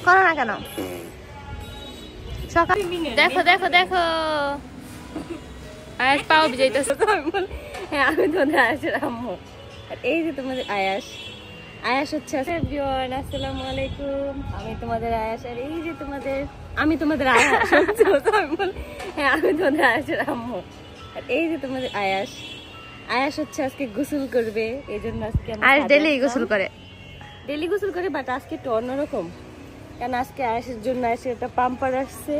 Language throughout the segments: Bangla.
করো না কেন? সকাল দেখো দেখো দেখো আয়াস পাও ভিজাইতেছে। হ্যাঁ, আমি তোমাদের আয়াসের আম্মু। আর এই যে তোমাদের আয়াস, আয়াস হচ্ছে এভরিওয়ান, আসসালামু আলাইকুম। আমি তোমাদের আয়াস, আর এই যে আমি তোমাদের আয়াস। হ্যাঁ, আমি তোমাদের আয়াসের আম্মু। আর এই যে তোমাদের আয়াস, আয়াস হচ্ছে আজকে গোসল করবে, এই জন্য আজকে আয়াস ডেলি গোসল করে, বাট আজকে একটু অন্যরকম, কারণ আজকে আয়াসের জন্য আয়াসের একটা পাম্পার আসছে,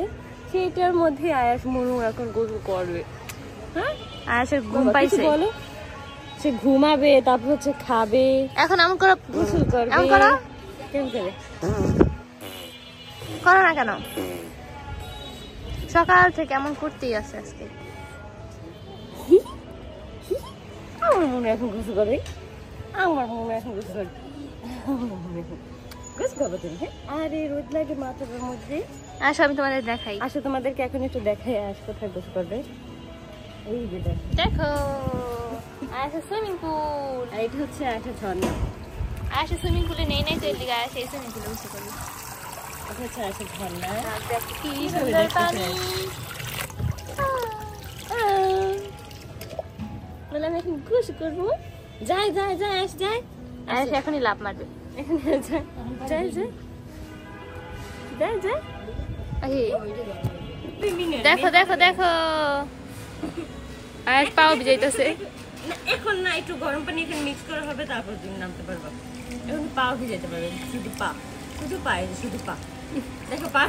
সেইটার মধ্যে আয়াস মনু এখন গোসল করবে। হ্যাঁ, আয়াসের ঘুম পাইছে, বলো সে ঘুমাবে, তারপর হচ্ছে খাবে, এখন আমি করো গোসল করবে। এমন করো, কেমন করে করো না কেন? সকাল থেকে এমন করতেই আছে আজকে। আমার মনে এখন গোসল করে, আমার মনে এখন গোসল করে, গোসল করবে তুমি। হ্যাঁ, আরে রোদ লাগে মাথার মধ্যে। আসো আমি তোমাদের দেখাই, আসো তোমাদেরকে এখন একটু দেখাই আয়াস কোথায় গোসল করবে। এই যে দেখো আয়াসের সুইমিং পুল, আর এটা হচ্ছে আয়াসের ঝর্ণা। আয়াসের সুইমিং পুলে নেই নাই তো এর দিকে আয়াস এই সুইমিং পুলে গোসল করবে। এটা হচ্ছে আয়াসের ঝর্ণা। কি সুন্দর পানি। বলে আমি এখন গোসল করবো, যাই যাই যাই আয়াস যাই। আয়াস এখনই লাফ মারবে, এখানে যাই যাই যাই যাই যাই। দেখো দেখো দেখো আয়াস পাও ভিজাইতেছে। এখন না, একটু গরম পানি এখানে মিক্স করা হবে, তারপর তুমি নামতে পারবো। এখন পা ভিজাতে পারবে, শুধু পা, শুধু পা, শুধু পা। দেখো পা,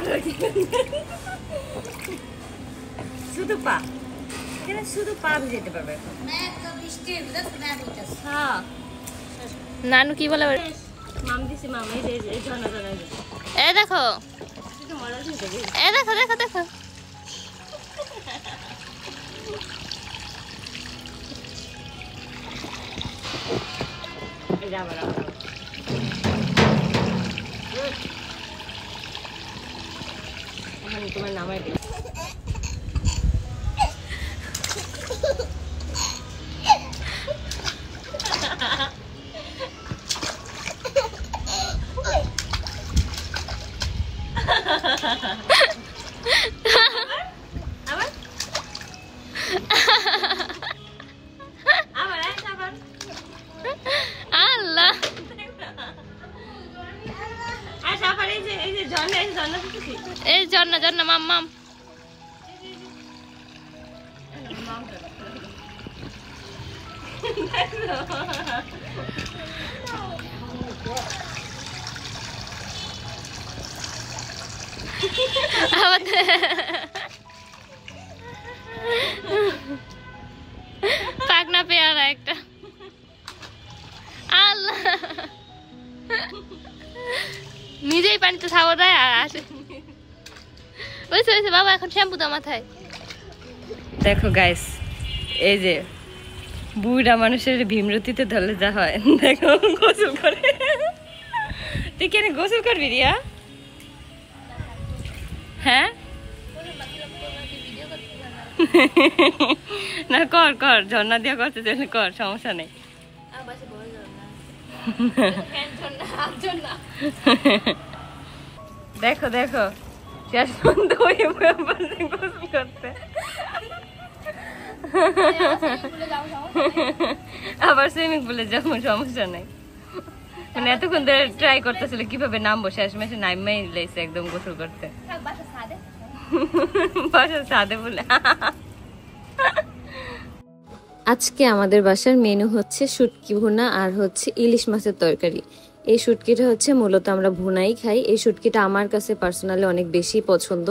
শুধু পা, এখানে শুধু পা ভিজাতে পারবে। হ্যাঁ, নানু কি বলে? মাম দিছি, মাম এই যে ঝর্ণা ঝর্ণা। এ দেখো মজা দিতে, এ দেখো দেখো দেখো এই যে আবার তোমার নামাই দিই। আল্লাহ এই ঝর্ণা ঝর্ণা মাম মাম। পাকনা পেয়ারা একটা। আল্লাহ, নিজেই পানিতে ছাগল দেয় আর আসে। বুঝছে বুঝছে বাবা, এখন শ্যাম্পু দাও মাথায়। দেখো গাইস, এই যে বুড়া মানুষের ভীমরতিতে ধরলে যা হয়, দেখো গোসল করে। তুই কেন গোসল করবি রিয়া? হ্যাঁ, না কর কর, ঝর্ণা দিয়া করতে চাইলে কর, সমস্যা নেই। দেখো দেখো শেষ পর্যন্ত গোসল করতে, আবার সুইমিং পুলে যাবো, সমস্যা নাই। মানে এতক্ষণ ধরে ট্রাই করতেছিল কিভাবে নামবো, শেষ মেশে নাইমাই লাইছে একদম গোসল করতে। বাসার ছাদে বলে। আজকে আমাদের বাসার মেনু হচ্ছে শুটকি ভুনা আর হচ্ছে ইলিশ মাছের তরকারি। এই শুটকিটা হচ্ছে মূলত আমরা ভুনাই খাই। এই শুটকিটা আমার কাছে পার্সোনালি অনেক বেশি পছন্দ।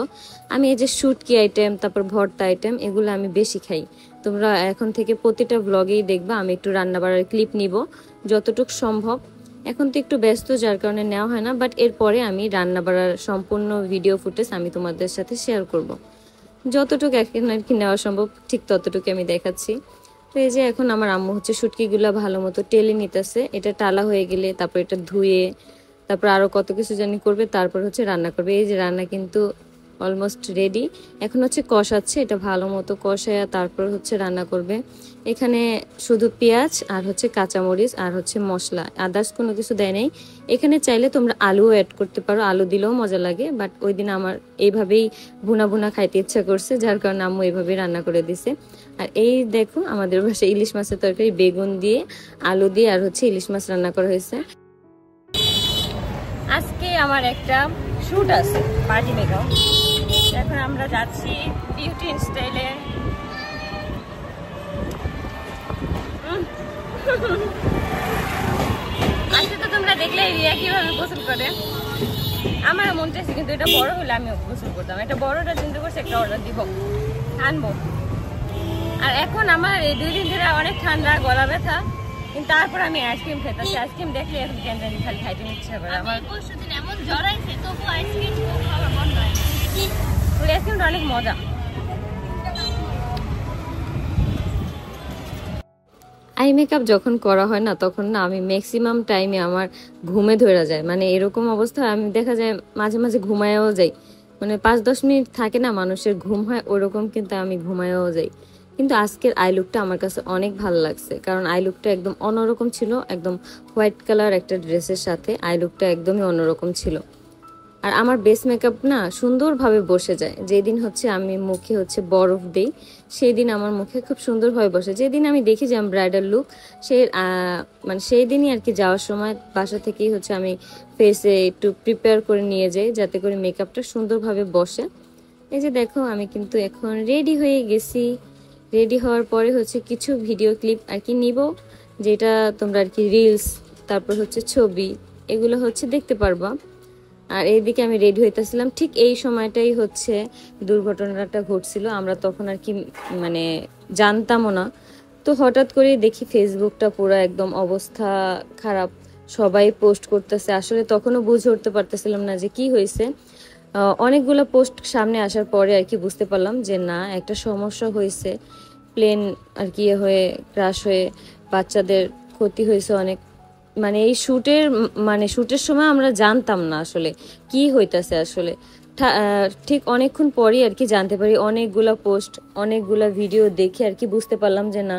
আমি এই যে শুটকি আইটেম, তারপর ভর্তা আইটেম, এগুলো আমি বেশি খাই। তোমরা এখন থেকে প্রতিটা ব্লগেই দেখবা আমি একটু রান্না বাড়ার ক্লিপ নিব যতটুকু সম্ভব। এখন তো একটু ব্যস্ত, যার কারণে নেওয়া হয় না, বাট এরপরে আমি রান্না বাড়ার সম্পূর্ণ ভিডিও ফুটেজ আমি তোমাদের সাথে শেয়ার করব। যতটুকু এখন আর কি নেওয়া সম্ভব ঠিক ততটুকু আমি দেখাচ্ছি। তো এই যে এখন আমার আম্মু হচ্ছে শুটকিগুলো ভালো মতো টেলে নিতেছে। এটা টালা হয়ে গেলে তারপর এটা ধুয়ে তারপর আরো কত কিছু জানি করবে, তারপর হচ্ছে রান্না করবে। এই যে রান্না কিন্তু অলমোস্ট রেডি। এখন হচ্ছে কষাচ্ছে, এটা ভালো মতো কষায় তারপর হচ্ছে রান্না করবে। এখানে শুধু পেঁয়াজ আর হচ্ছে কাঁচামরিচ আর হচ্ছে মশলা, আদার্স কোনো কিছু দেয় নাই। এখানে চাইলে তোমরা আলুও অ্যাড করতে পারো, আলু দিলেও মজা লাগে, বাট ওই দিন আমার এইভাবেই ভুনা ভুনা খাইতে ইচ্ছা করছে, যার কারণে আম্মু এইভাবেই রান্না করে দিছে। আর এই দেখো আমাদের বাসায় ইলিশ মাছের তরকারি বেগুন দিয়ে, আলু দিয়ে আর হচ্ছে ইলিশ মাছ রান্না করা হয়েছে। আজকে আমার একটা শুট আছে, পার্টি মেকআপ। এখন আমরা যাচ্ছি বিউটি স্টাইলে। আজকে তো তোমরা দেখলে রিয়া কিভাবে গোসল করে। আমার মন চাইছে কিন্তু এটা বড় হলে আমি গোসল করতাম। এটা বড়টা চিন্তা করছি, একটা অর্ডার দিব, আনবো। আর এখন আমার এই 2 দিন ধরে অনেক ঠান্ডা, গলা ব্যথা, কিন্তু তারপর আমি আইসক্রিম খেতেছি। আইসক্রিম দেখলে এখন কেন জানি খালি খাইতে ইচ্ছা করে আমার। পরশুদিন এমন জ্বর আইছে তবু আইসক্রিম খাওয়ার মন হয়। ওই আইসক্রিমটা অনেক মজা। আই মেকআপ যখন করা হয় না, তখন না আমি ম্যাক্সিমাম টাইমে আমার ঘুমে ধরে যায়। মানে এরকম অবস্থা, আমি দেখা যায় মাঝে মাঝে ঘুমায়ও যাই। মানে 5-10 মিনিট থাকে না মানুষের ঘুম হয়, ওরকম কিন্তু আমি ঘুমায়ও যাই। কিন্তু আজকের আই লুকটা আমার কাছে অনেক ভালো লাগছে, কারণ আই লুকটা একদম অন্যরকম ছিল। একদম হোয়াইট কালার একটা ড্রেসের সাথে আই লুকটা একদমই অন্যরকম ছিল। আর আমার বেস মেকআপ না সুন্দরভাবে বসে যায়। যেদিন হচ্ছে আমি মুখে হচ্ছে বরফ দিই, সেই দিন আমার মুখে খুব সুন্দরভাবে বসে। যেদিন আমি দেখি যে আমি ব্রাইডাল লুক, মানে সেই দিনই আর কি যাওয়ার সময় বাসা থেকেই হচ্ছে আমি ফেসে একটু প্রিপেয়ার করে নিয়ে যাই, যাতে করে মেকআপটা সুন্দরভাবে বসে। এই যে দেখো আমি কিন্তু এখন রেডি হয়ে গেছি। রেডি হওয়ার পরে হচ্ছে কিছু ভিডিও ক্লিপ আর কি নিব, যেটা তোমরা আর কি রিলস, তারপর হচ্ছে ছবি, এগুলো হচ্ছে দেখতে পারবা। আর এইদিকে আমি রেডি হইতেছিলাম, ঠিক এই সময়টাই হচ্ছে দুর্ঘটনাটা ঘটছিল। আমরা তখন আর কি মানে জানতামও না। তো হঠাৎ করে দেখি ফেসবুকটা পুরো একদম অবস্থা খারাপ, সবাই পোস্ট করতেছে। আসলে তখনও বুঝে উঠতে পারতেছিলাম না যে কি হয়েছে। অনেকগুলো পোস্ট সামনে আসার পরে আর কি বুঝতে পারলাম যে না, একটা সমস্যা হয়েছে, প্লেন আর কি হয়ে ক্রাশ হয়ে বাচ্চাদের ক্ষতি হয়েছে অনেক। মানে এই শুটের সময় আমরা জানতাম না আসলে কি হইতাছে। আসলে ঠিক অনেকক্ষণ পরই আর কি জানতে পারি, অনেকগুলা পোস্ট, অনেকগুলা ভিডিও দেখে আর কি বুঝতে পারলাম যে না,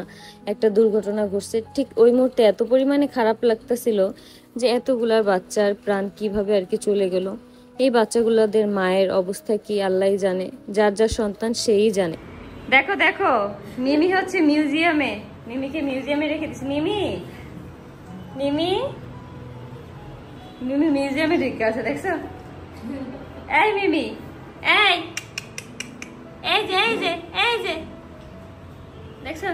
একটা দুর্ঘটনা ঘটছে। ঠিক ওই মুহূর্তে এত পরিমাণে খারাপ লাগতেছিল যে এতগুলার বাচ্চার প্রাণ কিভাবে আর কি চলে গেল। এই বাচ্চাগুলোদের মায়ের অবস্থা কি আল্লাহই জানে, যার যার সন্তান সেই জানে। দেখো দেখো মিমি হচ্ছে মিউজিয়ামে, মিমিকে মিউজিয়ামে রেখে দিচ্ছি। মিমি মিমি মিমি মিউজিয়ামে ঢুকে আছে, দেখছো? এই মিমি, এই এই যে দেখছো?